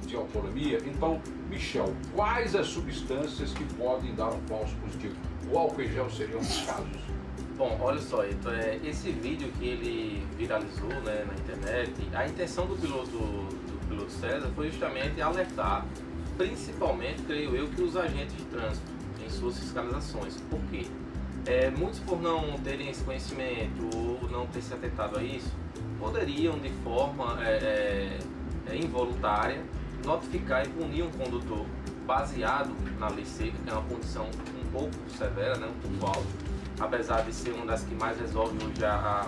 de autonomia. Então, Michel, quais as substâncias que podem dar um falso positivo? O álcool em gel seria um dos casos? Bom, olha só, então, esse vídeo que ele viralizou, né, na internet, a intenção do piloto César foi justamente alertar, principalmente, creio eu, que os agentes de trânsito em suas fiscalizações. Por quê? Muitos, por não terem esse conhecimento ou não ter se atentado a isso, poderiam de forma involuntária notificar e punir um condutor baseado na lei seca, que é uma punição um pouco severa, né, um pouco alta, apesar de ser uma das que mais resolve hoje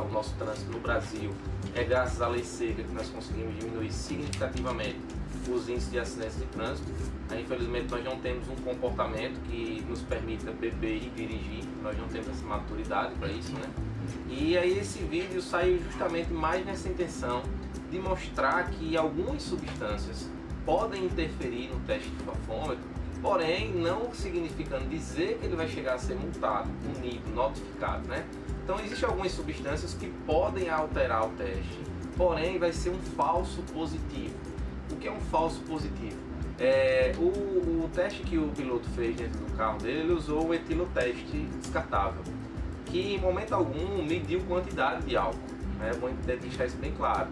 o nosso trânsito no Brasil. É graças à lei seca que nós conseguimos diminuir significativamente os índices de acidentes de trânsito. Infelizmente nós não temos um comportamento que nos permita beber e dirigir, nós não temos essa maturidade para isso, né? E aí esse vídeo saiu justamente mais nessa intenção de mostrar que algumas substâncias podem interferir no teste do bafômetro, porém não significando dizer que ele vai chegar a ser multado, punido, notificado, né? Então existem algumas substâncias que podem alterar o teste, porém vai ser um falso positivo. O que é um falso positivo? O teste que o piloto fez dentro do carro dele, ele usou o etiloteste descartável, que em momento algum mediu quantidade de álcool, né? Vou deixar isso bem claro.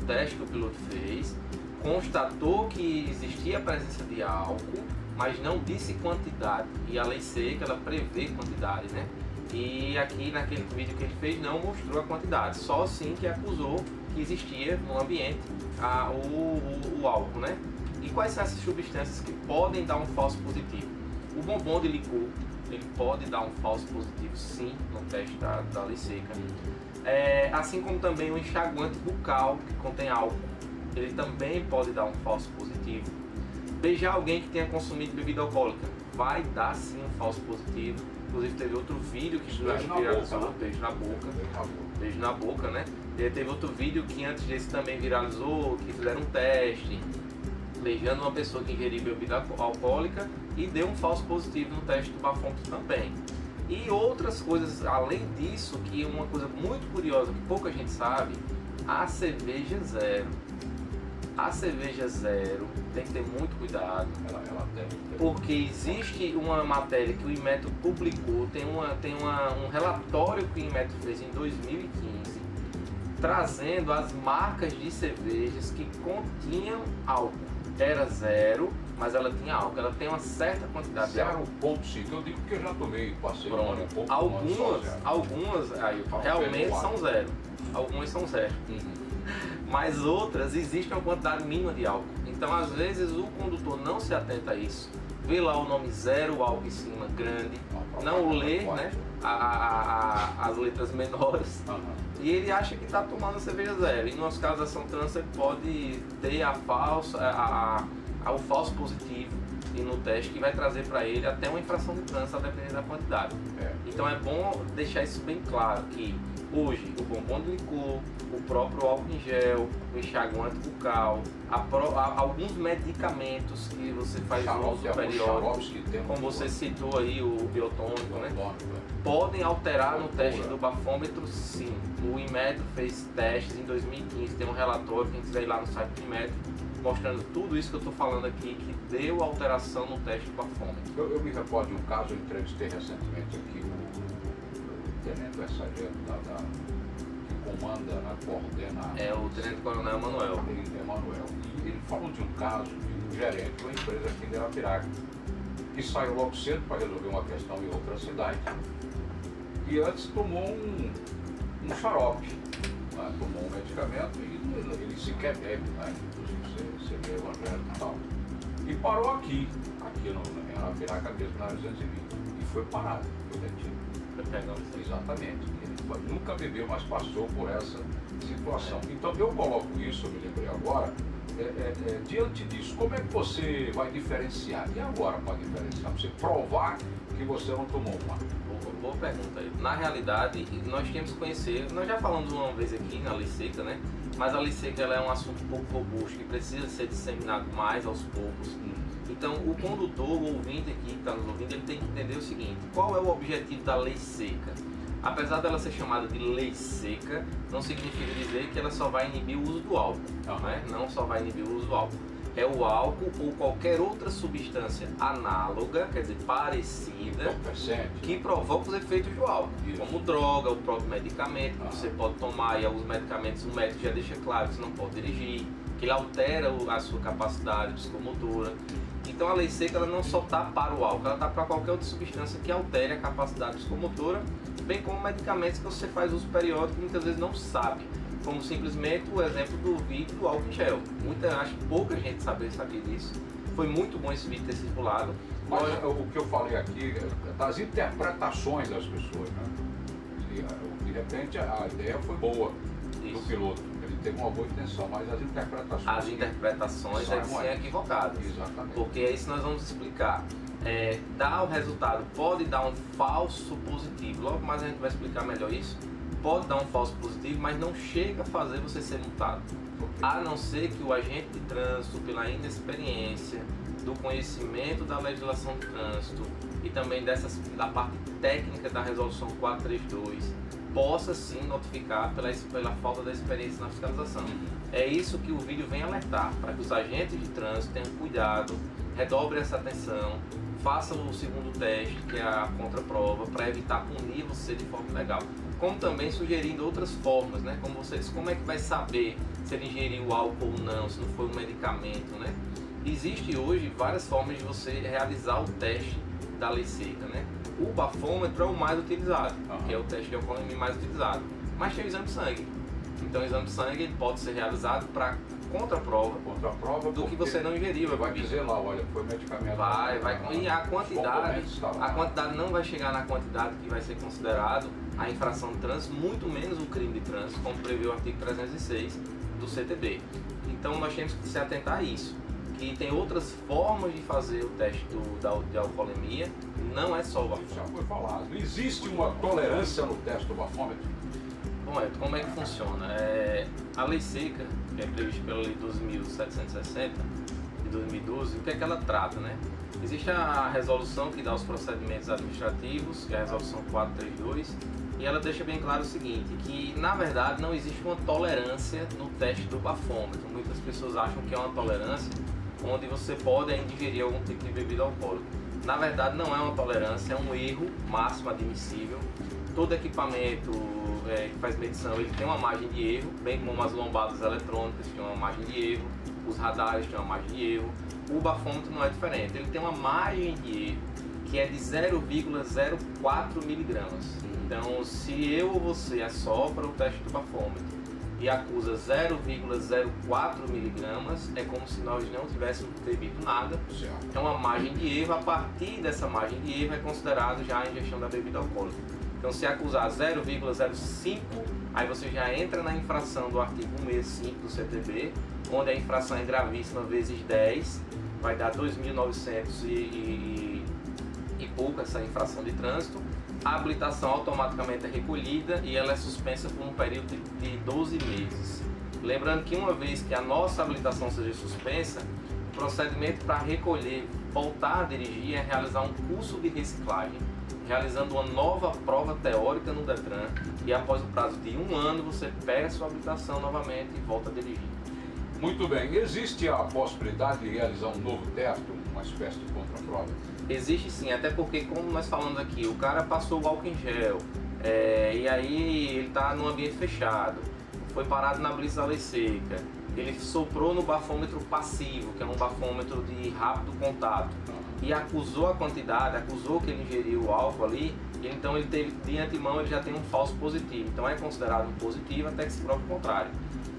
O teste que o piloto fez constatou que existia a presença de álcool, mas não disse quantidade, e a lei seca ela prevê quantidade, né? E aqui naquele vídeo que ele fez não mostrou a quantidade, só sim que acusou que existia no ambiente o álcool, né? E quais são essas substâncias que podem dar um falso positivo? O bombom de licor, ele pode dar um falso positivo sim no teste da lei seca. Assim como também o enxaguante bucal que contém álcool, ele também pode dar um falso positivo. Beijar alguém que tenha consumido bebida alcoólica vai dar sim um falso positivo. Inclusive teve outro vídeo que viralizou, beijo na boca, beijo na boca, né? E teve outro vídeo que antes desse também viralizou, que fizeram um teste beijando uma pessoa que ingeriu bebida alcoólica e deu um falso positivo no teste do bafômetro também. E outras coisas além disso, que é uma coisa muito curiosa que pouca gente sabe, a cerveja zero. A cerveja zero tem que ter muito cuidado, porque existe uma matéria que o Inmetro publicou, tem um relatório que o Inmetro fez em 2015, trazendo as marcas de cervejas que continham álcool. Era zero, mas ela tinha álcool, ela tem uma certa quantidade de álcool. 0,5, eu digo que eu já tomei, passei um pouco. Algumas realmente são zero, algumas são zero. Mas outras existem uma quantidade mínima de álcool. Então às vezes o condutor não se atenta a isso, vê lá o nome zero álcool em cima, grande, não lê, né, as letras menores, e ele acha que está tomando cerveja zero. E no nosso caso a ação trânsito ele pode ter o falso positivo e no teste que vai trazer para ele até uma infração de trânsito, a depender da quantidade. Então é bom deixar isso bem claro, que hoje o bombom de licor, o próprio álcool em gel, o enxaguante bucal, alguns medicamentos que você faz uso periódico, como você citou aí o biotônico, né? Podem alterar no teste do bafômetro sim. O Inmetro fez testes em 2015, tem um relatório, quem quiser ir lá no site do Inmetro, mostrando tudo isso que eu estou falando aqui, que deu alteração no teste do bafômetro. Eu me recordo de um caso, eu entrevistei recentemente aqui o tenente sargento que comanda, coordena... o tenente coronel Emanuel. E ele falou de um caso de um gerente de uma empresa aqui em Arapiraca, que saiu logo cedo para resolver uma questão em outra cidade. E antes tomou um xarope, né? Tomou um medicamento e ele sequer bebe, né? Você vê evangélico e tal. E parou aqui em Arapiraca mesmo, na 220. E foi parado, foi detido. Exatamente. Ele nunca bebeu, mas passou por essa situação. Então eu coloco isso, eu me lembrei agora, diante disso, como é que você vai diferenciar? E agora para diferenciar? Você provar que você não tomou uma? Boa pergunta aí. Na realidade, nós temos que conhecer, nós já falamos uma vez aqui na lei seca, né? Mas a lei seca ela é um assunto um pouco robusto, que precisa ser disseminado mais aos poucos. Então o condutor, o ouvinte aqui que está nos ouvindo, ele tem que entender o seguinte: qual é o objetivo da lei seca? Apesar dela ser chamada de lei seca, não significa dizer que ela só vai inibir o uso do álcool, né? Não só vai inibir o uso do álcool. é o álcool ou qualquer outra substância análoga, quer dizer, parecida, que provoca os efeitos do álcool, como droga, o próprio medicamento que você pode tomar, e alguns medicamentos o médico já deixa claro que você não pode dirigir, que ele altera a sua capacidade psicomotora. Então a lei seca ela não só está para o álcool, ela está para qualquer outra substância que altere a capacidade psicomotora, bem como medicamentos que você faz uso periódico e muitas vezes não sabe. Como simplesmente o exemplo do vídeo do álcool em gel. Acho que pouca gente sabia disso. Foi muito bom esse vídeo ter circulado. Mas o que eu falei aqui é das interpretações das pessoas, né? De repente a ideia foi boa do piloto. Ele teve uma boa intenção, mas as interpretações são equivocadas. Exatamente. Porque é isso que nós vamos explicar. Dar o resultado pode dar um falso positivo. Logo mais a gente vai explicar melhor isso. Pode dar um falso positivo, mas não chega a fazer você ser multado. A não ser que o agente de trânsito, pela inexperiência, do conhecimento da legislação de trânsito e também da parte técnica da resolução 432, possa sim notificar pela falta da experiência na fiscalização. É isso que o vídeo vem alertar, para que os agentes de trânsito tenham cuidado, redobrem essa atenção, façam o segundo teste, que é a contraprova, para evitar punir você de forma ilegal. Como também sugerindo outras formas, né? Como é que vai saber se ele ingeriu álcool ou não, se não foi um medicamento, né? Existe hoje várias formas de você realizar o teste da lei seca, né? O bafômetro é o mais utilizado, que é o teste de alcoolemia mais utilizado. Mas tem o exame de sangue. Então o exame de sangue ele pode ser realizado para contraprova do que você não ingeriu. Vai dizer lá, olha, foi medicamento. E a quantidade não vai chegar na quantidade que vai ser considerado a infração de trânsito, muito menos o crime de trânsito, como prevê o artigo 306 do CTB. Então nós temos que se atentar a isso, que tem outras formas de fazer o teste de alcoolemia, não é só o bafômetro. Já foi falado, existe uma tolerância no teste do bafômetro? Bom, como é que funciona? A lei seca, que é prevista pela lei 12.760 de 2012, o que é que ela trata, né? Existe a resolução que dá os procedimentos administrativos, que é a resolução 432, e ela deixa bem claro o seguinte, que na verdade não existe uma tolerância no teste do bafômetro. Muitas pessoas acham que é uma tolerância onde você pode ainda ingerir algum tipo de bebida alcoólica. Na verdade não é uma tolerância, é um erro máximo admissível. Todo equipamento que faz medição ele tem uma margem de erro, bem como as lombadas eletrônicas têm uma margem de erro, os radares têm uma margem de erro. O bafômetro não é diferente, ele tem uma margem de erro que é de 0,04 miligramas. Então, se eu ou você assopra o teste do bafômetro e acusa 0,04 miligramas, é como se nós não tivéssemos bebido nada. É uma margem de erro, a partir dessa margem de erro é considerado já a ingestão da bebida alcoólica. Então, se acusar 0,05, aí você já entra na infração do artigo 165 do CTB, onde a infração é gravíssima vezes 10, vai dar 2.900 e pouco essa infração de trânsito. A habilitação automaticamente é recolhida e ela é suspensa por um período de 12 meses. Lembrando que uma vez que a nossa habilitação seja suspensa, o procedimento para recolher, voltar a dirigir é realizar um curso de reciclagem, realizando uma nova prova teórica no Detran, e após o prazo de 1 ano você pega a sua habilitação novamente e volta a dirigir. Muito bem. Existe a possibilidade de realizar um novo teste, uma espécie de contraprova? Existe sim, até porque, como nós falamos aqui, o cara passou o álcool em gel, e aí ele está num ambiente fechado, foi parado na blitz da lei seca, ele soprou no bafômetro passivo, que é um bafômetro de rápido contato, e acusou a quantidade, acusou que ele ingeriu o álcool ali, e então ele teve, de antemão, ele já tem um falso positivo, então é considerado um positivo até que se prove o contrário.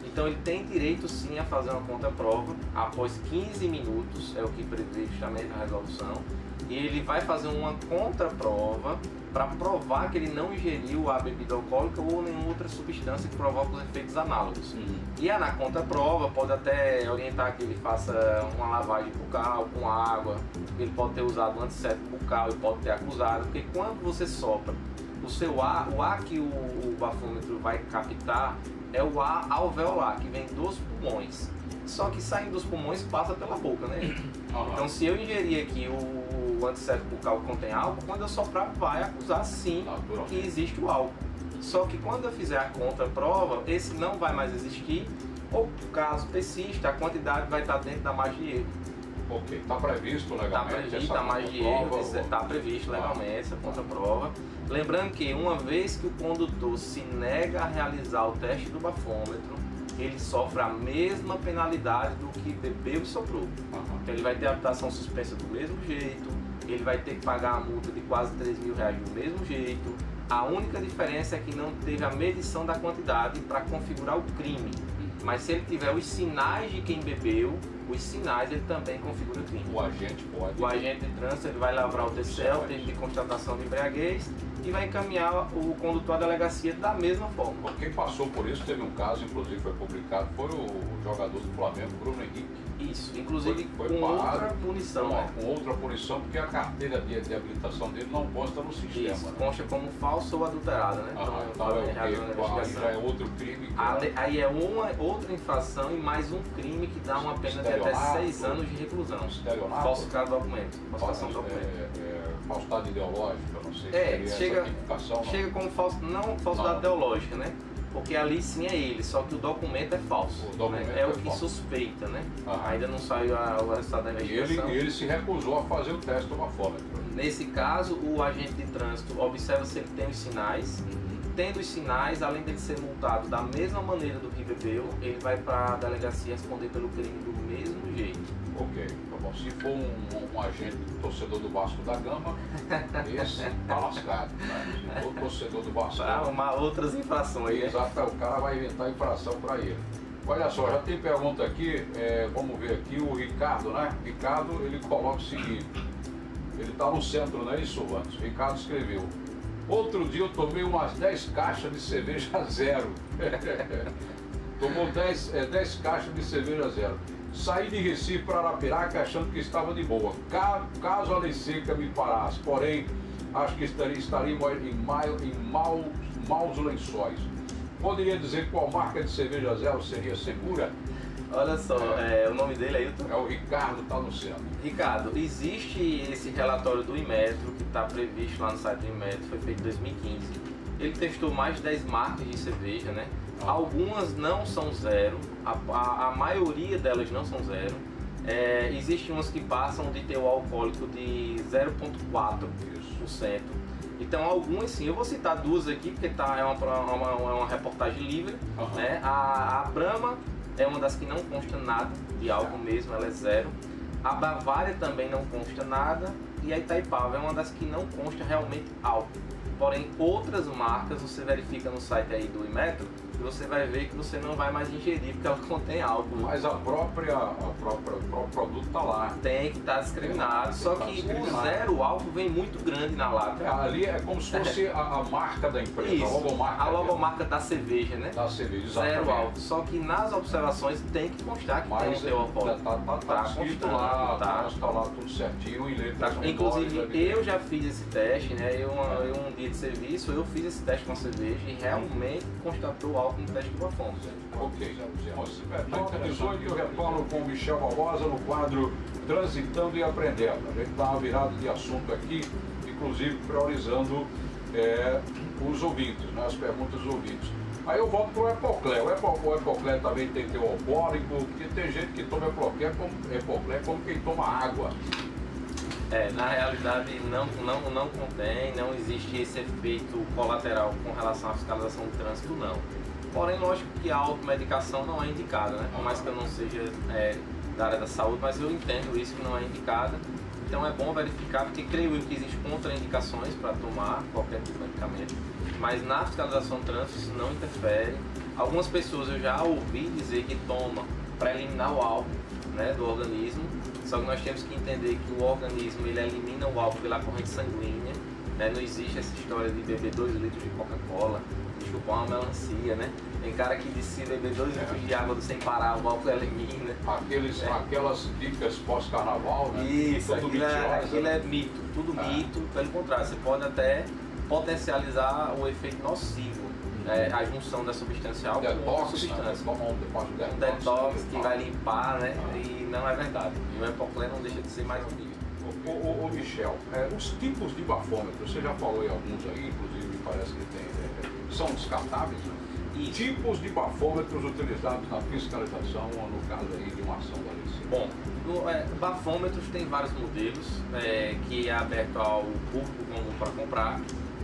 Então ele tem direito sim a fazer uma contraprova após 15 minutos, é o que prevê justamente a resolução, e ele vai fazer uma contraprova para provar que ele não ingeriu a bebida alcoólica ou nenhuma outra substância que provoca os efeitos análogos. E na contraprova pode até orientar que ele faça uma lavagem bucal com água, ele pode ter usado um antisséptico bucal e pode ter acusado, porque quando você sopra o seu ar, o ar que o bafômetro vai captar é o ar alveolar, que vem dos pulmões. Só que saindo dos pulmões passa pela boca, né? Então se eu ingerir aqui o antisséptico bucal que contém álcool, quando eu soprar vai acusar sim que existe o álcool. Só que quando eu fizer a contraprova, esse não vai mais existir, ou caso persista, a quantidade vai estar dentro da margem de erro. Ok, está previsto legalmente? Está previsto a margem de erro, está previsto legalmente essa contraprova. Lembrando que uma vez que o condutor se nega a realizar o teste do bafômetro, ele sofre a mesma penalidade do que bebeu e soprou. Então ele vai ter a habilitação suspensa do mesmo jeito, ele vai ter que pagar a multa de quase R$3.000 do mesmo jeito. A única diferença é que não teve a medição da quantidade para configurar o crime. Mas se ele tiver os sinais de quem bebeu, os sinais ele também configura o crime. O agente pode. O agente de trânsito ele vai lavrar o TCL, o termo de constatação de embriaguez, e vai encaminhar o condutor à delegacia da mesma forma. Quem passou por isso, teve um caso, inclusive foi publicado, foi o jogador do Flamengo, Bruno Henrique. Isso, inclusive foi com outra punição. Né? Com outra punição, porque a carteira de habilitação dele não consta no sistema. Isso, né? consta como falsa ou adulterada, né? Então aí já é outro crime. Aí é uma outra infração e mais um crime que dá uma pena de até 6 anos de reclusão. Falsificar documento, falsificação de documento. Falsidade ideológica, não sei. Chega como falsidade ideológica, né? Porque ali sim é ele, só que o documento é falso. O documento né? É o que suspeita, né? Ainda não saiu o resultado da investigação. Ele se recusou a fazer o teste do bafômetro. Nesse caso, o agente de trânsito observa se ele tem os sinais. Tendo os sinais, além dele ser multado da mesma maneira do que bebeu, ele vai para a delegacia responder pelo crime do mesmo jeito. Ok, tá bom. Se for um agente torcedor do Vasco da Gama, esse tá lascado, né? Se for torcedor do Vasco para arrumar outras infrações. Exato, o cara vai inventar infração para ele. Olha só, já tem pergunta aqui, vamos ver aqui, o Ricardo, né? Ricardo, ele coloca o seguinte, ele está no centro, não é isso, Vantos? Ricardo escreveu: outro dia eu tomei umas 10 caixas de cerveja zero. Tomou 10 caixas de cerveja zero. Saí de Recife para Arapiraca achando que estava de boa. Caso a lei seca me parasse, porém, acho que estaria em maus lençóis. Poderia dizer qual marca de cerveja zero seria segura? Olha só, o nome dele aí... É o Ricardo, está no centro. Ricardo, existe esse relatório do Inmetro, que está previsto lá no site do Inmetro, foi feito em 2015. Ele testou mais de 10 marcas de cerveja, né? Algumas não são zero, a maioria delas não são zero. Existem umas que passam de teor alcoólico de 0,4%. Então algumas sim, eu vou citar duas aqui, porque é uma reportagem livre. Né? A Brahma é uma das que não consta nada de álcool mesmo, ela é zero. A Bavária também não consta nada. E a Itaipava é uma das que não consta realmente álcool. Porém, outras marcas você verifica no site aí do Inmetro e você vai ver que você não vai mais ingerir porque ela contém álcool. Mas o próprio produto está lá. Tem que estar discriminado, só que o zero álcool vem muito grande na lata. Ali é como se fosse a marca da empresa, isso, a logomarca da cerveja, né? Da cerveja, exatamente. Zero álcool, só que nas observações tem que constar que tem um teor alcoólico. Tá escrito lá, está lá tudo certinho em letras. Inclusive, eu já fiz esse teste, né? Um dia de serviço, eu fiz esse teste com a cerveja e realmente constatou álcool no teste do bafômetro. Ok. 18 eu retorno com o Michel Barbosa no quadro Transitando e Aprendendo. A gente dá uma virada de assunto aqui, inclusive priorizando os ouvintes, né? As perguntas dos ouvintes. Aí eu volto para o Epoclé. O Epoclé também tem teor alcoólico, porque tem gente que toma Epoclé como quem toma água. Na realidade não contém, não existe esse efeito colateral com relação à fiscalização de trânsito, não. Porém, lógico que a automedicação não é indicada, né? Por mais que eu não seja da área da saúde, mas eu entendo isso que não é indicada. Então é bom verificar, porque creio eu que existem contraindicações para tomar qualquer tipo de medicamento. Mas na fiscalização de trânsito isso não interfere. Algumas pessoas eu já ouvi dizer que tomam para eliminar o álcool, né, do organismo. Só que nós temos que entender que o organismo ele elimina o álcool pela corrente sanguínea, né? Não existe essa história de beber 2 litros de Coca-Cola, de chupar uma melancia, né? Tem cara que diz que beber 2 litros de água sem parar, o álcool elimina. Aquelas dicas pós-carnaval, né? Isso, aquilo é mito, tudo mito. Pelo contrário, você pode até potencializar o efeito nocivo. A junção da substância álcool com outra substância. Um detox que vai limpar, né? E não é verdade. E o Epoclé não deixa de ser mais um nível. Ô Michel, os tipos de bafômetro, você já falou em alguns aí, inclusive parece que tem, são descartáveis, né? Isso. Tipos de bafômetros utilizados na fiscalização, ou no caso aí de uma ação da lei seca. Bom, bafômetros tem vários modelos que é aberto ao público comum para comprar.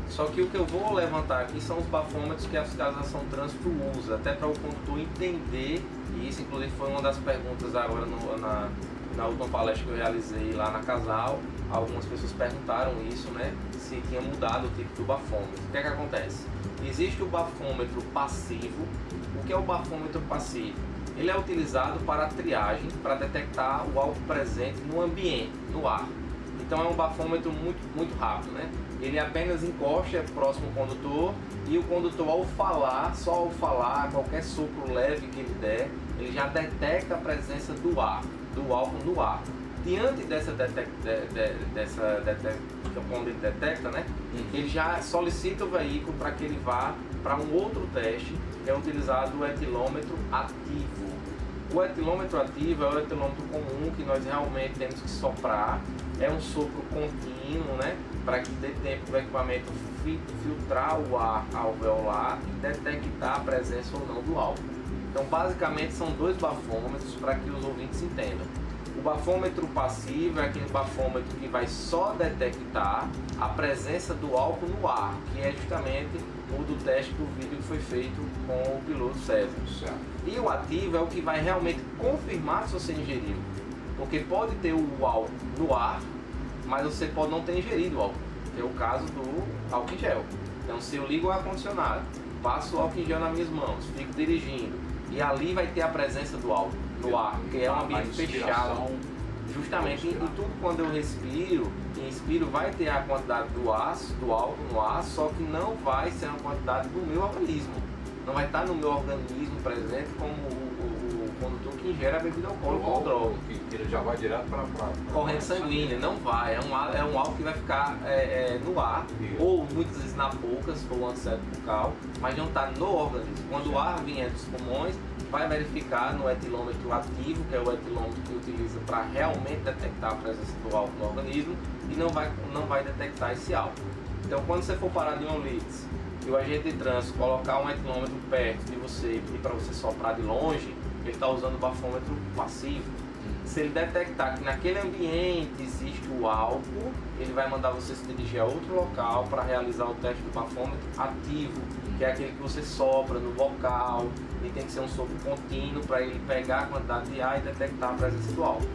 Só que o que eu vou levantar aqui são os bafômetros que a fiscalização de trânsito usa, até para o condutor entender, e isso inclusive foi uma das perguntas agora na última palestra que eu realizei lá na Casal. Algumas pessoas perguntaram isso, né, se tinha mudado o tipo do bafômetro. O que é que acontece? Existe o bafômetro passivo. O que é o bafômetro passivo? Ele é utilizado para triagem, para detectar o álcool presente no ambiente, no ar. Então é um bafômetro muito rápido, né? Ele apenas encosta próximo ao condutor e o condutor só ao falar, qualquer sopro leve que ele der, ele já detecta a presença do ar, do álcool no ar. Diante quando ele detecta, né? Ele já solicita o veículo para que ele vá para um outro teste, que é utilizado o etilômetro ativo. O etilômetro ativo é o etilômetro comum que nós realmente temos que soprar. É um sopro contínuo, né? Para que dê tempo do equipamento filtrar o ar alveolar e detectar a presença ou não do álcool. Então, basicamente, são dois bafômetros para que os ouvintes entendam. O bafômetro passivo é aquele bafômetro que vai só detectar a presença do álcool no ar, que é justamente o do teste do vídeo que foi feito com o piloto César. Certo. E o ativo é o que vai realmente confirmar se você ingeriu. Porque pode ter o álcool no ar, mas você pode não ter ingerido o álcool, que é o caso do álcool em gel. Então, se eu ligo o ar-condicionado, passo o álcool em gel nas minhas mãos, fico dirigindo, e ali vai ter a presença do álcool no ar, que é um ambiente fechado. Justamente, e tudo quando eu inspiro, vai ter a quantidade do álcool no ar, só que não vai ser a quantidade do meu organismo. Não vai estar no meu organismo presente como o condutor que ingere a bebida alcoólica ou droga. Ele já vai direto para corrente sanguínea, não vai. É um álcool que vai ficar no ar, ou muitas vezes na boca, se for um antissético bucal, mas não está no organismo. Quando o ar vier dos pulmões, vai verificar no etilômetro ativo, que é o etilômetro que utiliza para realmente detectar a presença do álcool no organismo, e não vai detectar esse álcool. Então, quando você for parar de um blitz e o agente de trânsito colocar um etilômetro perto de você e pedir para você soprar de longe, ele está usando o bafômetro passivo. Se ele detectar que naquele ambiente existe o álcool, ele vai mandar você se dirigir a outro local para realizar o teste do bafômetro ativo, que é aquele que você sopra no local, e tem que ser um sopro contínuo para ele pegar a quantidade de ar e detectar a presença do álcool.